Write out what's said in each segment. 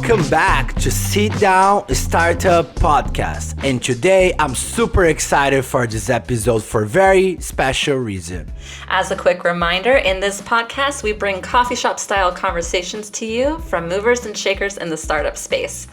Welcome back to Sit Down Startup Podcast. And today I'm super excited for this episode for a very special reason. As a quick reminder, in this podcast, we bring coffee shop style conversations to you from movers and shakers in the startup space.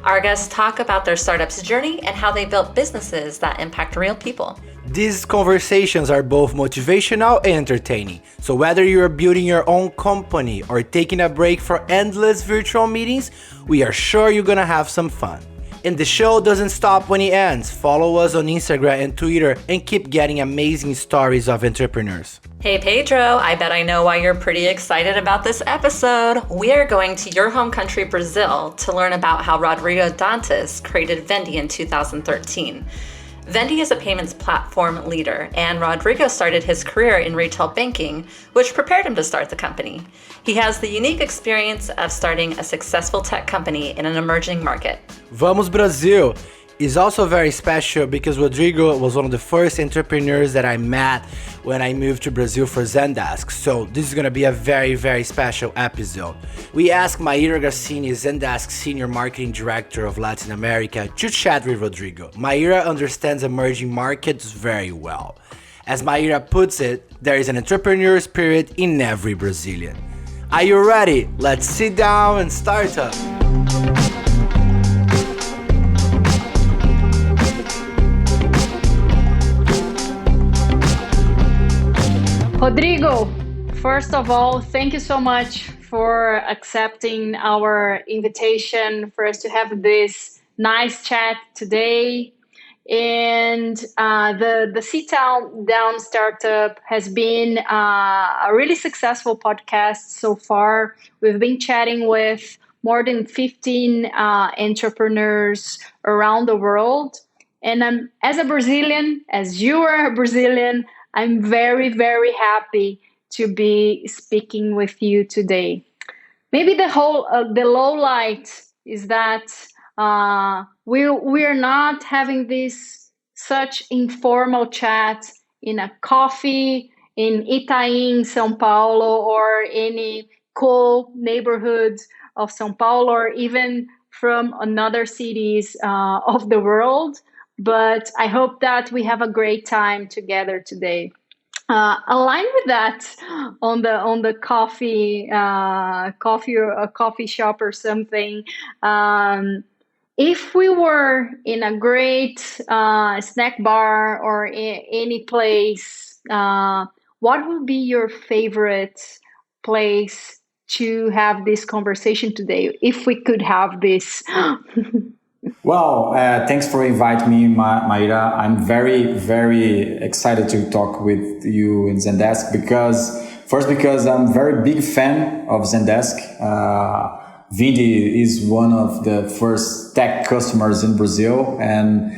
Our guests talk about their startup's journey and how they built businesses that impact real people. These conversations are both motivational and entertaining. So whether you're building your own company or taking a break for endless virtual meetings, we are sure you're gonna have some fun. And the show doesn't stop when it ends. Follow us on Instagram and Twitter and keep getting amazing stories of entrepreneurs. Hey Pedro, I bet I know why you're pretty excited about this episode. We are going to your home country, Brazil, to learn about how Rodrigo Dantas created Vindi in 2013. Vindi is a payments platform leader, and Rodrigo started his career in retail banking, which prepared him to start the company. He has the unique experience of starting a successful tech company in an emerging market. Vamos Brasil is also very special because Rodrigo was one of the first entrepreneurs that I met when I moved to Brazil for Zendesk. So this is gonna be a very, very special episode. We asked Maira Gracini, Zendesk Senior Marketing Director of Latin America, to chat with Rodrigo. Maira understands emerging markets very well. As Maira puts it, there is an entrepreneur spirit in every Brazilian. Are you ready? Let's sit down and start up. Rodrigo, first of all, thank you so much for accepting our invitation for us to have this nice chat today. And the Sit Down Startup has been a really successful podcast so far. We've been chatting with more than 15 entrepreneurs around the world. And as a Brazilian, as you are a Brazilian, I'm very, very happy to be speaking with you today. Maybe the low light is that we're not having this such informal chat in a coffee in Itaim, São Paulo, or any cool neighborhood of São Paulo, or even from another cities of the world. But I hope that we have a great time together today. Aligned with that, on the coffee or a coffee shop or something. If we were in a great snack bar or any place, what would be your favorite place to have this conversation today? If we could have this. Well, thanks for inviting me, Maira. I'm very, very excited to talk with you in Zendesk because I'm a very big fan of Zendesk. Vindi is one of the first tech customers in Brazil, and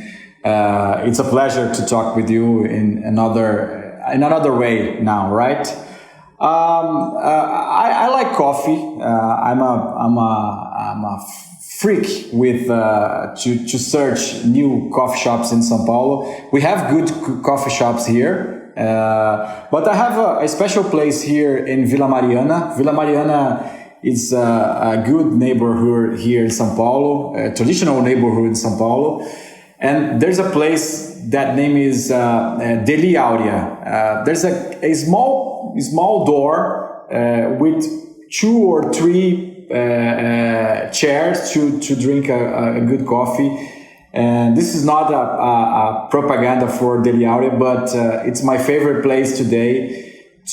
it's a pleasure to talk with you in another way now, right? I like coffee. I'm a freak with to search new coffee shops in São Paulo. We have good coffee shops here, but I have a special place here in Vila Mariana. Vila Mariana is a good neighborhood here in São Paulo, a traditional neighborhood in São Paulo. And there's a place that name is Deli Aurea. There's a small door with 2 or 3 chairs to drink a good coffee. And this is not a propaganda for Deli Aurea, but it's my favorite place today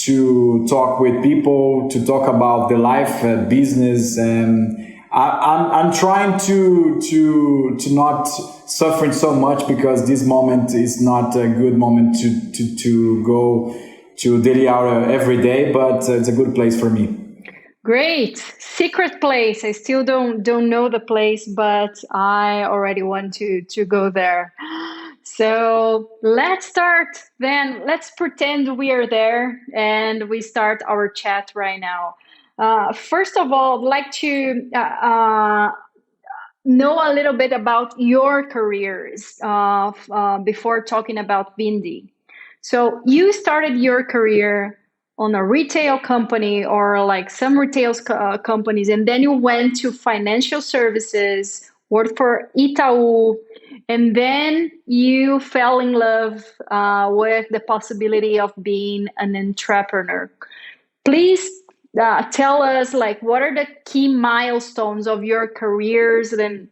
to talk with people, to talk about the life, business, and I'm trying to not suffering so much because this moment is not a good moment to go to Deli Aurea every day, but it's a good place for me. Great. Secret place. I still don't know the place, but I already want to go there. So let's start then. Let's pretend we are there and we start our chat right now. First of all, I'd like to know a little bit about your careers before talking about Vindi. So you started your career on a retail company or like some retail companies, and then you went to financial services, worked for Itaú, and then you fell in love with the possibility of being an entrepreneur. Please tell us, like, what are the key milestones of your careers, and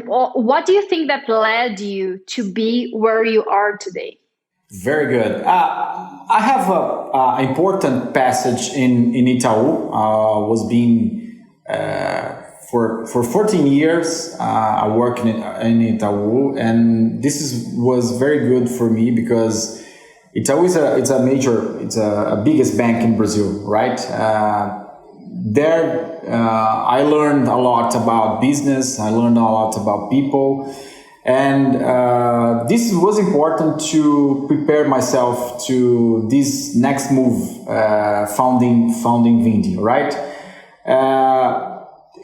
what do you think that led you to be where you are today? Very good. I have a important passage in Itaú. Was being for 14 years. I worked in Itaú, and was very good for me because Itaú it's a biggest bank in Brazil, right? There, I learned a lot about business. I learned a lot about people. And this was important to prepare myself to this next move, founding Vindi, right?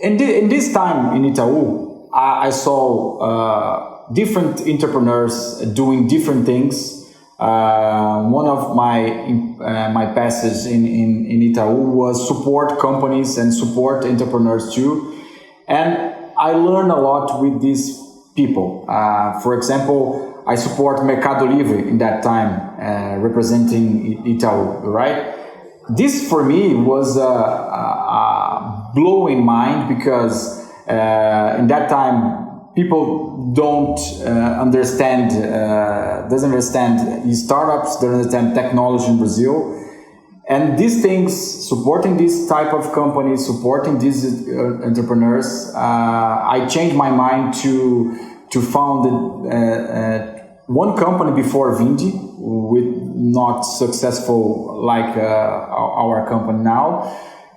In this time in Itaú, I saw different entrepreneurs doing different things. One of my passages in Itaú was support companies and support entrepreneurs too, and I learned a lot with these people. For example, I support Mercado Livre in that time, representing Itaú, right? This for me was a blowing mind because in that time people doesn't understand startups, don't understand technology in Brazil. And these things, supporting this type of companies, supporting these entrepreneurs, I changed my mind to found one company before Vindi, with not successful like our company now,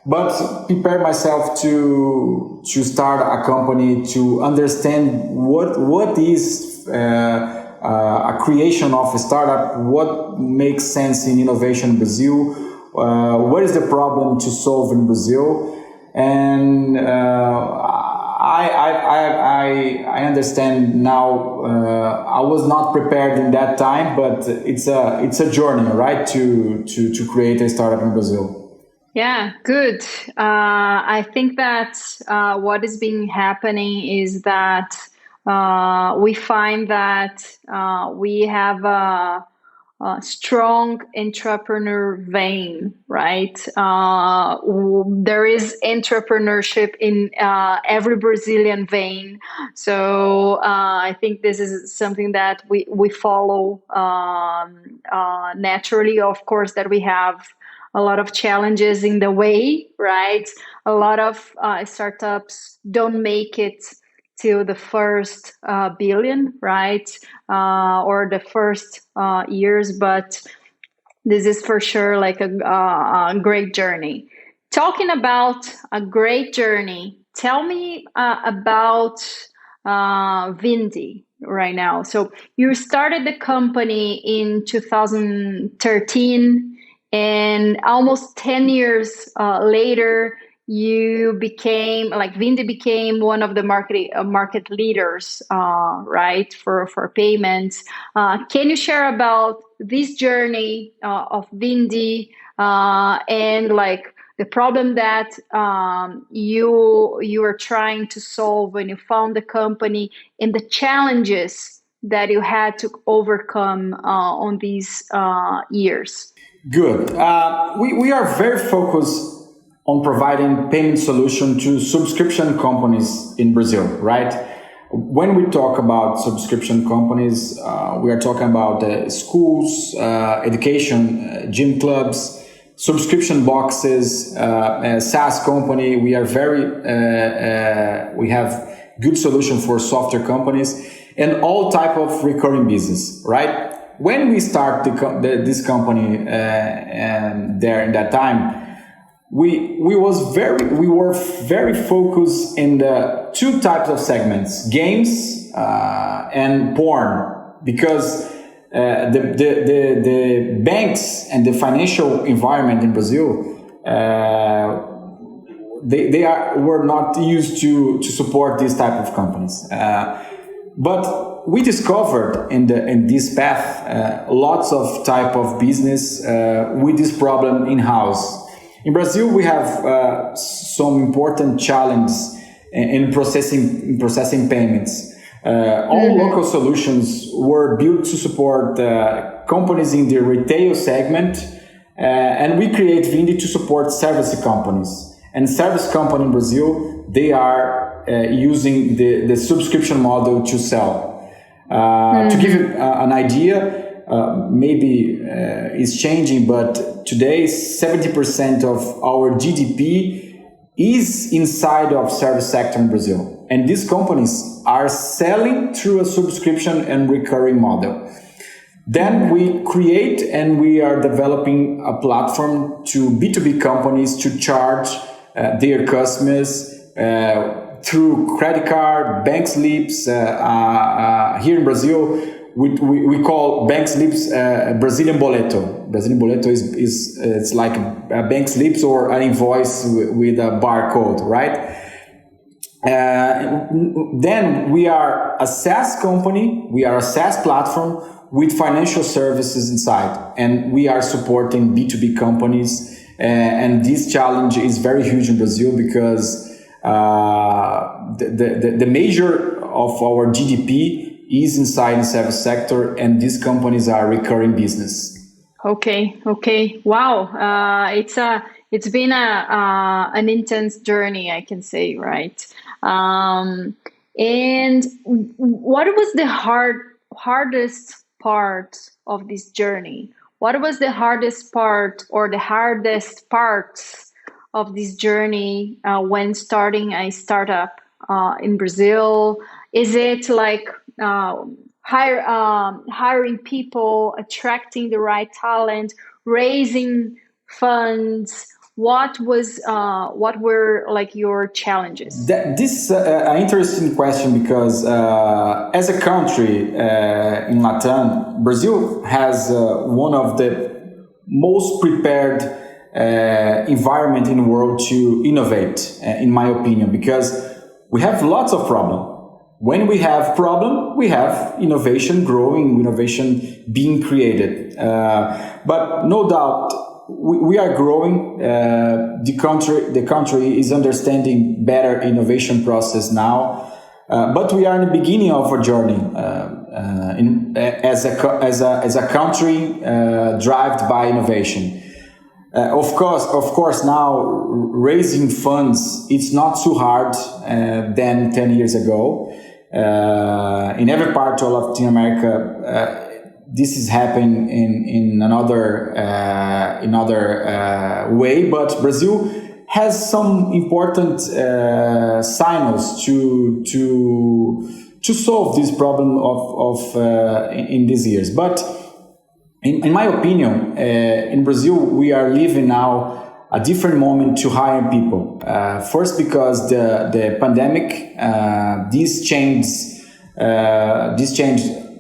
but prepare myself to start a company to understand what is a creation of a startup, what makes sense in innovation in Brazil. What is the problem to solve in Brazil? And I understand now. I was not prepared in that time, but it's a journey, right? To create a startup in Brazil. Yeah, good. I think that what is being happening is that we find that we have a strong entrepreneur vein, right? There is entrepreneurship in every Brazilian vein. So I think this is something that we follow naturally. Of course, that we have a lot of challenges in the way, right? A lot of startups don't make it to the first billion, right? Or the first years, but this is for sure like a great journey. Talking about a great journey, tell me about Vindi right now. So you started the company in 2013, and almost 10 years later, you became, like, Vindi became one of the market leaders, right, for payments. Can you share about this journey of Vindi and like the problem that you were trying to solve when you found the company, and the challenges that you had to overcome on these years? Good. We are very focused on providing payment solution to subscription companies in Brazil, right? When we talk about subscription companies, we are talking about schools, education, gym clubs, subscription boxes, SaaS company. We are we have good solution for software companies and all type of recurring business, right? When we start this company there in that time, we were very focused in the two types of segments: games and porn, because the banks and the financial environment in Brazil were not used to support these type of companies. But we discovered in this path lots of type of business with this problem in-house. In Brazil, we have some important challenges in processing payments. All local solutions were built to support companies in the retail segment, and we create Vindi to support service companies. And service company in Brazil, they are using the subscription model to sell. To give you an idea, maybe it's changing, but today 70% of our GDP is inside of service sector in Brazil. And these companies are selling through a subscription and recurring model. Then we create and we are developing a platform to B2B companies to charge their customers through credit card, bank slips. Here in Brazil, we call bank slips Brazilian boleto. Brazilian boleto is it's like a bank slips or an invoice with a barcode, right? Then we are a SaaS company. We are a SaaS platform with financial services inside, and we are supporting B2B companies. And this challenge is very huge in Brazil because the measure of our GDP is inside the service sector, and these companies are recurring business. Okay. Wow. It's been an intense journey, I can say, right? And what was the hardest part of this journey? What was the hardest part or the hardest parts of this journey when starting a startup in Brazil? Is it like hiring people, attracting the right talent, raising funds? What were like your challenges? This is an interesting question because as a country in LATAM, Brazil has one of the most prepared environment in the world to innovate, in my opinion, because we have lots of problems. When we have problem, we have innovation growing, innovation being created. But no doubt, we are growing. The country is understanding better innovation process now, but we are in the beginning of a journey as a country driven by innovation. Of course, now raising funds it's not so hard than 10 years ago. In every part of Latin America. This is happening in another way, but Brazil has some important signals to solve this problem of in these years. But in my opinion, in Brazil we are living now a different moment to hire people. First, because the pandemic this changed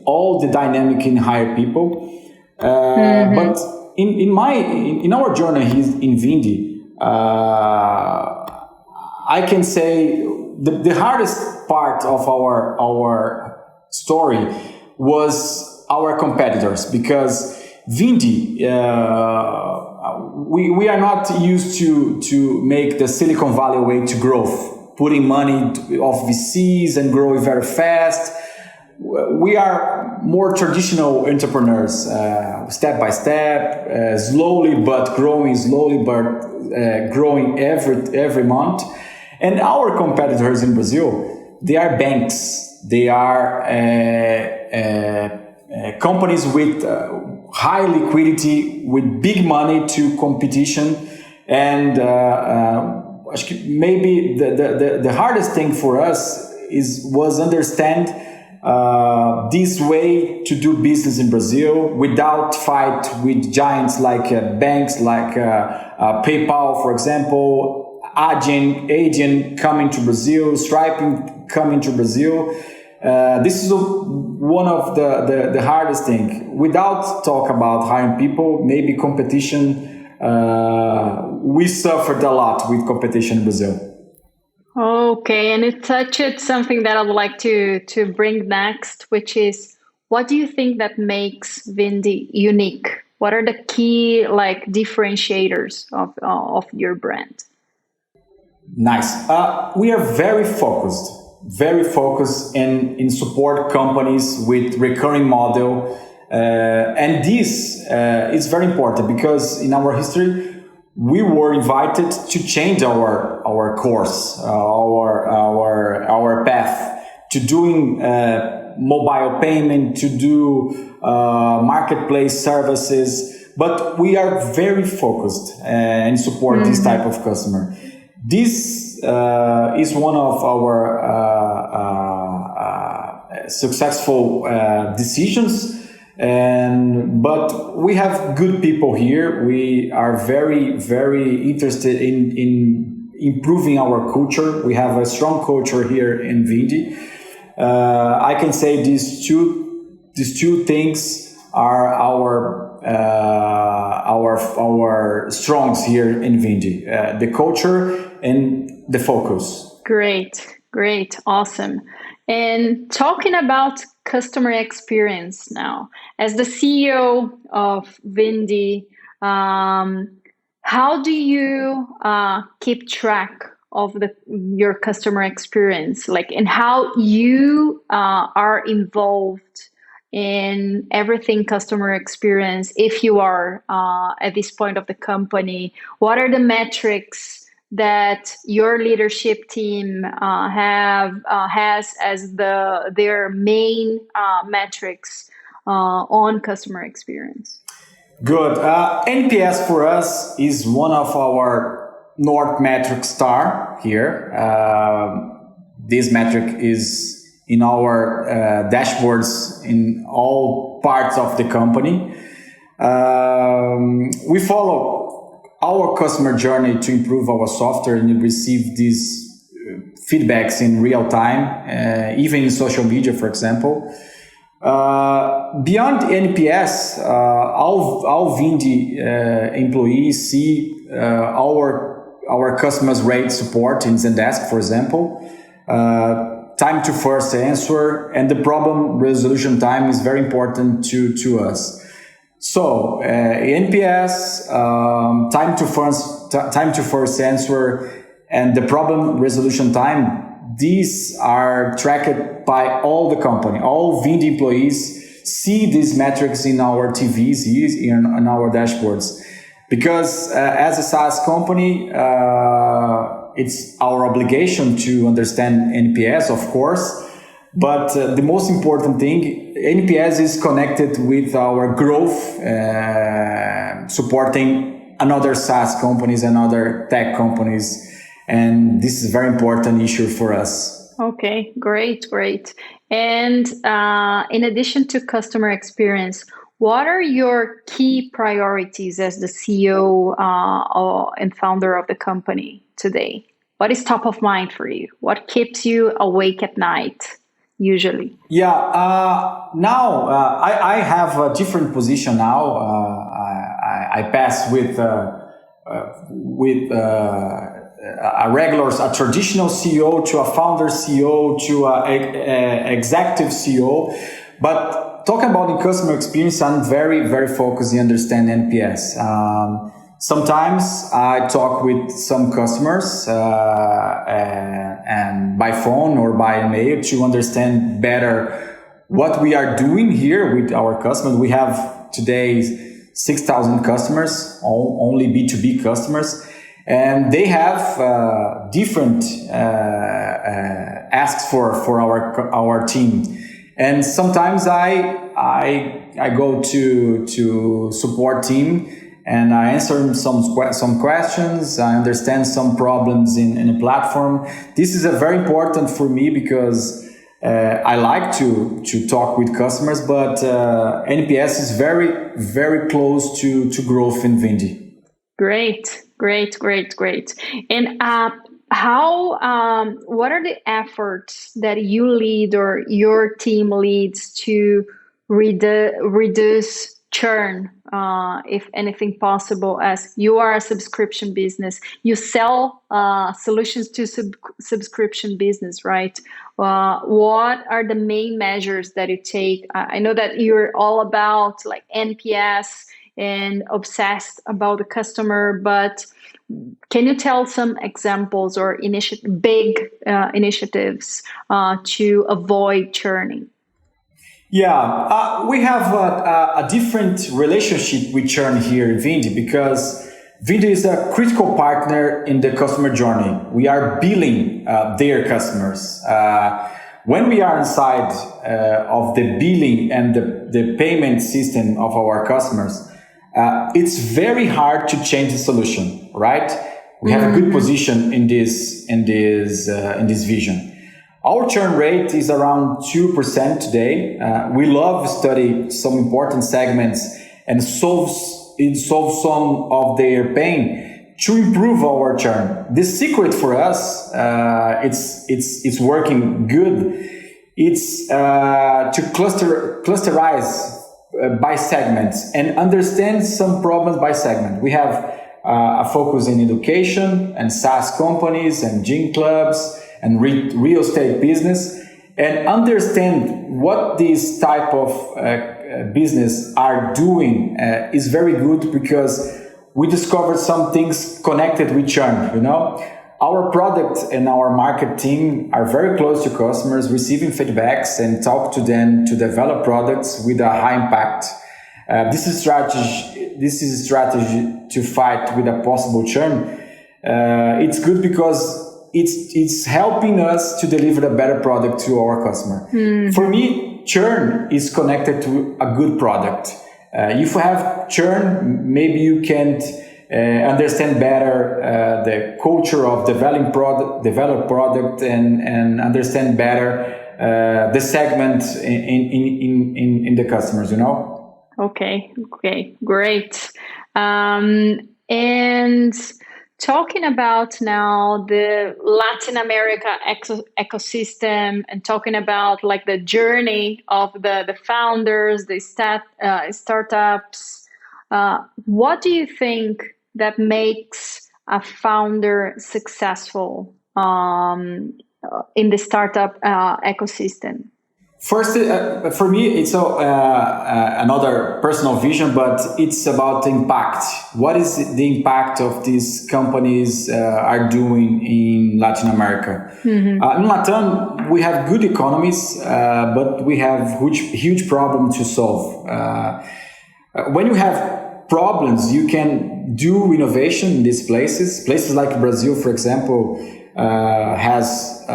all the dynamic in hire people, but in our journey in Vindi, I can say the hardest part of our story was our competitors, because Vindi we are not used to make the Silicon Valley way to growth, putting money of VCs and growing very fast. We are more traditional entrepreneurs, step by step, slowly but growing every month. And our competitors in Brazil, they are banks. They are companies with high liquidity, with big money to competition. And maybe the hardest thing for us was understand this way to do business in Brazil without fight with giants like banks, like PayPal, for example, Adyen coming to Brazil, Stripe coming to Brazil. This is one of the hardest thing. Without talk about hiring people, maybe competition. We suffered a lot with competition in Brazil. Okay, and it touched something that I would like to bring next, which is what do you think that makes Vindi unique? What are the key like differentiators of your brand? Nice. We are very focused in support companies with recurring model. And this is very important because in our history, we were invited to change our course, our path to doing mobile payment, to do marketplace services. But we are very focused and support this type of customer. This is one of our successful decisions. But we have good people here. We are very, very interested in improving our culture. We have a strong culture here in Vindi. I can say these two things are our strongs here in Vindi: the culture and the focus. Great, awesome. And talking about customer experience now, as the CEO of Vindi, how do you keep track of your customer experience, like, and how you are involved in everything customer experience? If you are at this point of the company, what are the metrics that your leadership team has as their main metrics on customer experience? Good. NPS for us is one of our North metric star here. This metric is in our dashboards in all parts of the company. We follow our customer journey to improve our software and receive these feedbacks in real time, even in social media, for example. Beyond NPS, all Vindi employees see our customers rate support in Zendesk, for example. Time to first answer and the problem resolution time is very important to us. So NPS, time to first answer, and the problem resolution time. These are tracked by all the company. All Vindi employees see these metrics in our TVs, in our dashboards, because as a SaaS company, it's our obligation to understand NPS, of course. But the most important thing, NPS is connected with our growth, supporting another SaaS companies and other tech companies. And this is a very important issue for us. Okay, great. And in addition to customer experience, what are your key priorities as the CEO and founder of the company today? What is top of mind for you? What keeps you awake at night? Usually? Now I have a different position now. I pass with a traditional CEO to a founder CEO to an executive CEO. But talking about the customer experience, I'm very, very focused in understand NPS. Sometimes I talk with some customers and by phone or by mail to understand better what we are doing here with our customers. We have today 6,000 customers, only B2B customers, and they have different asks for our team. And sometimes I go to support team. And I answer some questions. I understand some problems in a platform. This is a very important for me because I like to talk with customers, but NPS is very, very close to growth in Vindi. Great. And what are the efforts that you lead or your team leads to reduce churn, if anything possible, as you are a subscription business. You sell solutions to subscription business, right? What are the main measures that you take? I know that you're all about like NPS and obsessed about the customer, but can you tell some examples or big initiatives to avoid churning? Yeah, we have a different relationship with churn here in Vindi because Vindi is a critical partner in the customer journey. We are billing their customers. When we are inside of the billing and the payment system of our customers, it's very hard to change the solution, right? We have a good position in this vision. Our churn rate is around 2% today. We love to study some important segments and solve some of their pain to improve our churn. The secret for us, it's working good. It's to clusterize by segments and understand some problems by segment. We have a focus in education and SaaS companies and gym clubs and real estate business, and understand what these type of business are doing is very good because we discovered some things connected with churn. Our product and our market team are very close to customers, receiving feedbacks and talk to them to develop products with a high impact. This is a strategy to fight with a possible churn. It's good because it's helping us to deliver a better product to our customer. For me, churn is connected to a good product. If you have churn, maybe you can't understand better the culture of develop product and understand better the segment in the customers. Okay, great. And talking about now the Latin America ecosystem and talking about like the journey of the founders, the startups, what do you think that makes a founder successful in the startup ecosystem? First, for me, it's another personal vision, but it's about impact. What is the impact of these companies are doing in Latin America? In Latam, we have good economies, but we have huge problems to solve. When you have problems, you can do innovation in these places. Places like Brazil, for example, has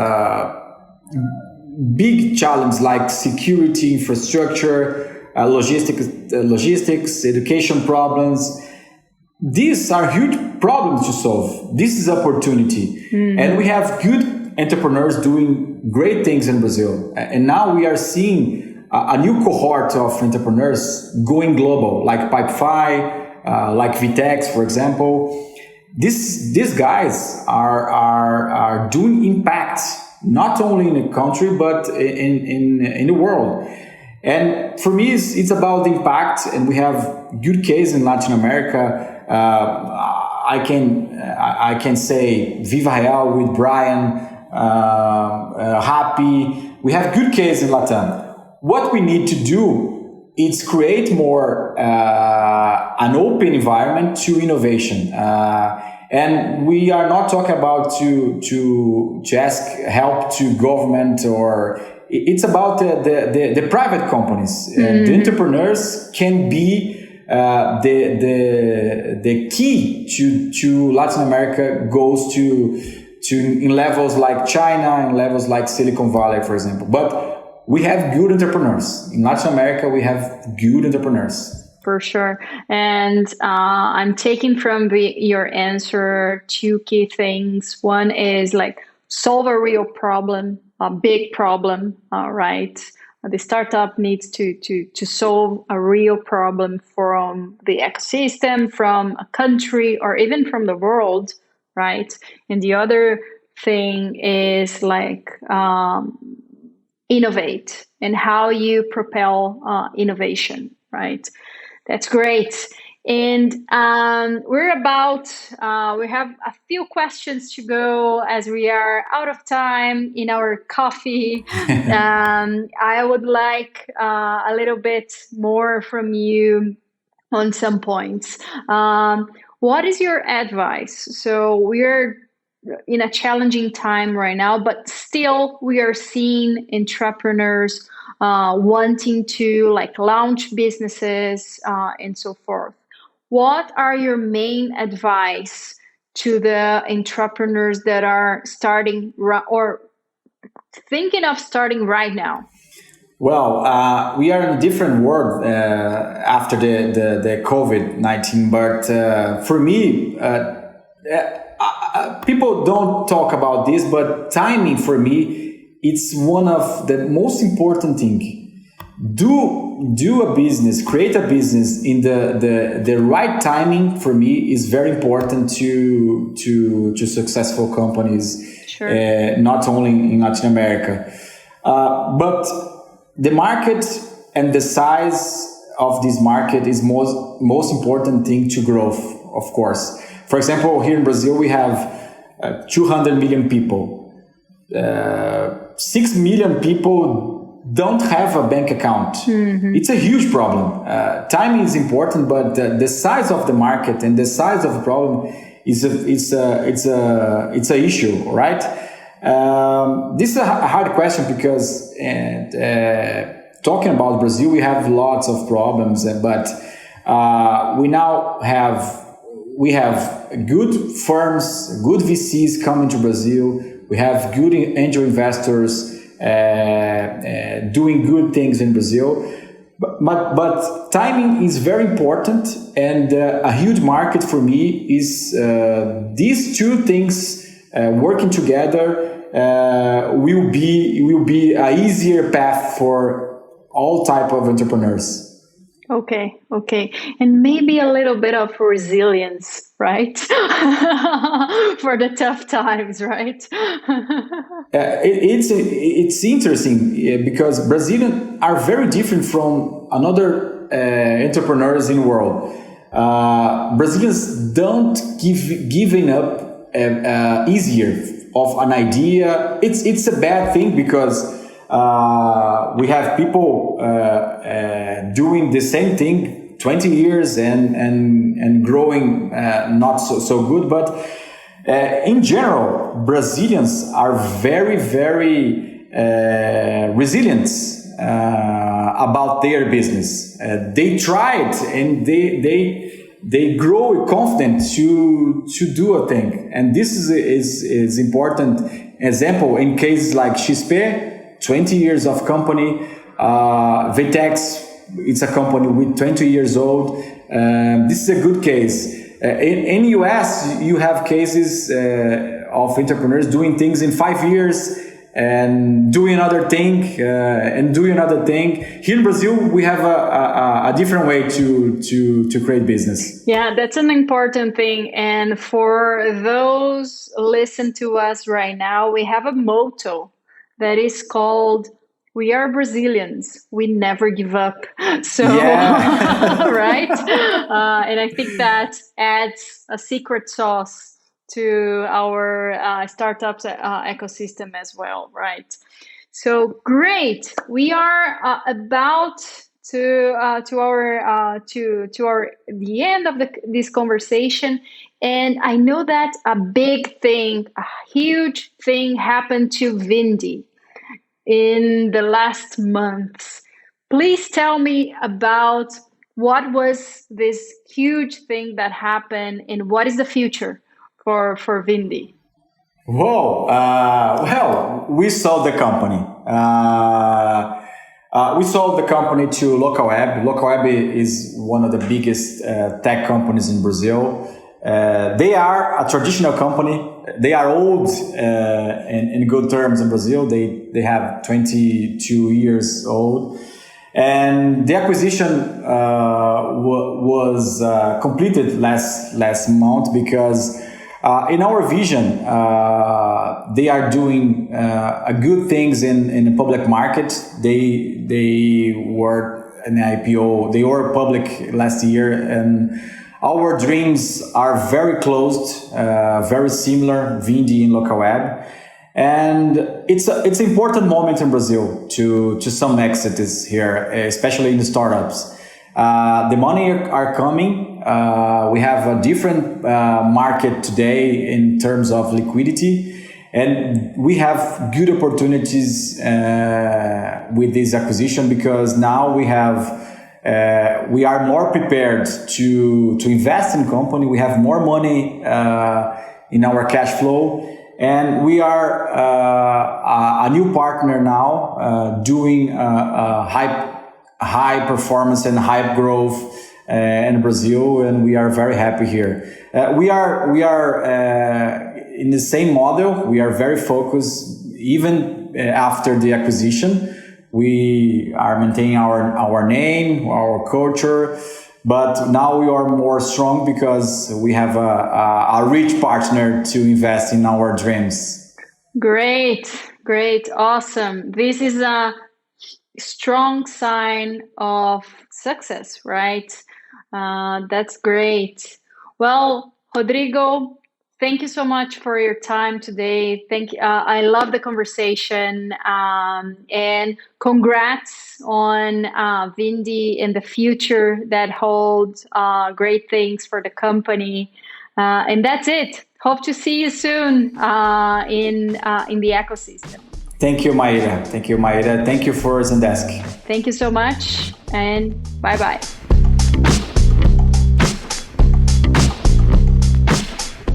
big challenge like security, infrastructure, logistics, education problems. These are huge problems to solve. This is opportunity. And we have good entrepreneurs doing great things in Brazil. And now we are seeing a new cohort of entrepreneurs going global, like Pipefy, like Vitex, for example. These guys are doing impact not only in the country, but in the world. And for me, it's about the impact, and we have good case in Latin America. I can say Viva Real with Brian, Happy. We have good case in Latam. What we need to do is create more an open environment to innovation. And we are not talking about to ask help to government, or it's about the private companies. The entrepreneurs can be the key to Latin America goes to in levels like China, in levels like Silicon Valley, for example. But we have good entrepreneurs. In Latin America, we have good entrepreneurs. For sure. And I'm taking from your answer two key things. One is like solve a real problem, a big problem, right? The startup needs to solve a real problem from the ecosystem, from a country, or even from the world, right? And the other thing is like innovate and how you propel innovation, right? That's great. And we have a few questions to go as we are out of time in our coffee. I would like a little bit more from you on some points. What is your advice? So we're in a challenging time right now, but still we are seeing entrepreneurs wanting to like launch businesses and so forth. What are your main advice to the entrepreneurs that are starting or thinking of starting right now? Well, we are in a different world after the COVID-19, but for me, people don't talk about this, but timing for me, it's one of the most important thing. Do a business, create a business in the right timing for me is very important to successful companies, Sure. not only in Latin America. But the market and the size of this market is most important thing to growth, of course. For example, here in Brazil, we have 200 million people. 6 million people don't have a bank account. Mm-hmm. It's a huge problem. Timing is important, but the size of the market and the size of the problem is a issue, right? This is a hard question because talking about Brazil, we have lots of problems, but we have good firms, good VCs coming to Brazil. We have good angel investors doing good things in Brazil. But timing is very important, and a huge market for me is these two things working together will be a easier path for all type of entrepreneurs. Okay. And maybe a little bit of resilience, right? For the tough times, right? It's interesting because Brazilians are very different from another entrepreneurs in the world. Brazilians don't giving up easier of an idea. It's a bad thing because we have people doing the same thing 20 years and growing not so good. But in general, Brazilians are very, very resilient about their business. They tried and they grow confident to do a thing. And this is important example in cases like XP, 20 years of company, Vtex, it's a company with 20 years old. This is a good case. In US, you have cases of entrepreneurs doing things in 5 years and doing another thing and doing another thing. Here in Brazil, we have a different way to create business. Yeah, that's an important thing. And for those listen to us right now, we have a motto that is called "We are Brazilians. We never give up." So, yeah. Right? And I think that adds a secret sauce to our startups ecosystem as well, right? So great. We are about to the end of this conversation, and I know that a huge thing happened to Vindi in the last months. Please tell me about what was this huge thing that happened and what is the future for Vindi? Whoa! Well, we sold the company. We sold the company to LocalWeb. LocalWeb is one of the biggest tech companies in Brazil. They are a traditional company. They are old in good terms in Brazil. They have 22 years old. And the acquisition was completed last month because in our vision, they are doing good things in the public market. They were an IPO. They were public last year, and our dreams are very close, very similar, Vindi and local web. And it's an important moment in Brazil to some exits here, especially in the startups. The money are coming. We have a different market today in terms of liquidity. And we have good opportunities with this acquisition because now we are more prepared to invest in company. We have more money in our cash flow, and we are a new partner now doing high performance and high growth in Brazil, and we are very happy here. We are in the same model. We are very focused even after the acquisition. We are maintaining our name, our culture, but now we are more strong because we have a rich partner to invest in our dreams. Great, awesome. This is a strong sign of success, right? That's great. Well, Rodrigo, thank you so much for your time today. I love the conversation, and congrats on Vindi and the future that holds great things for the company. And that's it. Hope to see you soon in the ecosystem. Thank you, Maira. Thank you for Zendesk. Thank you so much, and bye-bye.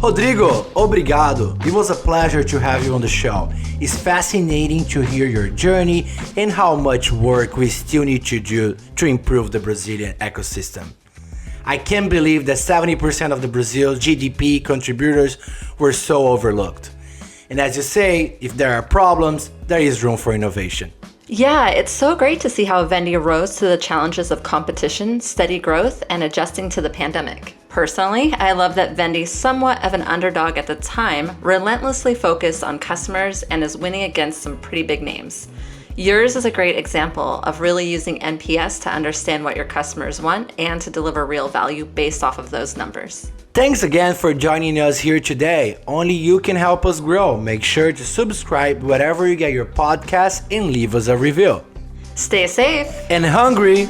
Rodrigo, obrigado. It was a pleasure to have you on the show. It's fascinating to hear your journey and how much work we still need to do to improve the Brazilian ecosystem. I can't believe that 70% of the Brazil's GDP contributors were so overlooked. And as you say, if there are problems, there is room for innovation. Yeah, it's so great to see how Vindi rose to the challenges of competition, steady growth, and adjusting to the pandemic. Personally, I love that Vindi, somewhat of an underdog at the time, relentlessly focused on customers and is winning against some pretty big names. Yours is a great example of really using NPS to understand what your customers want and to deliver real value based off of those numbers. Thanks again for joining us here today. Only you can help us grow. Make sure to subscribe wherever you get your podcasts and leave us a review. Stay safe and hungry.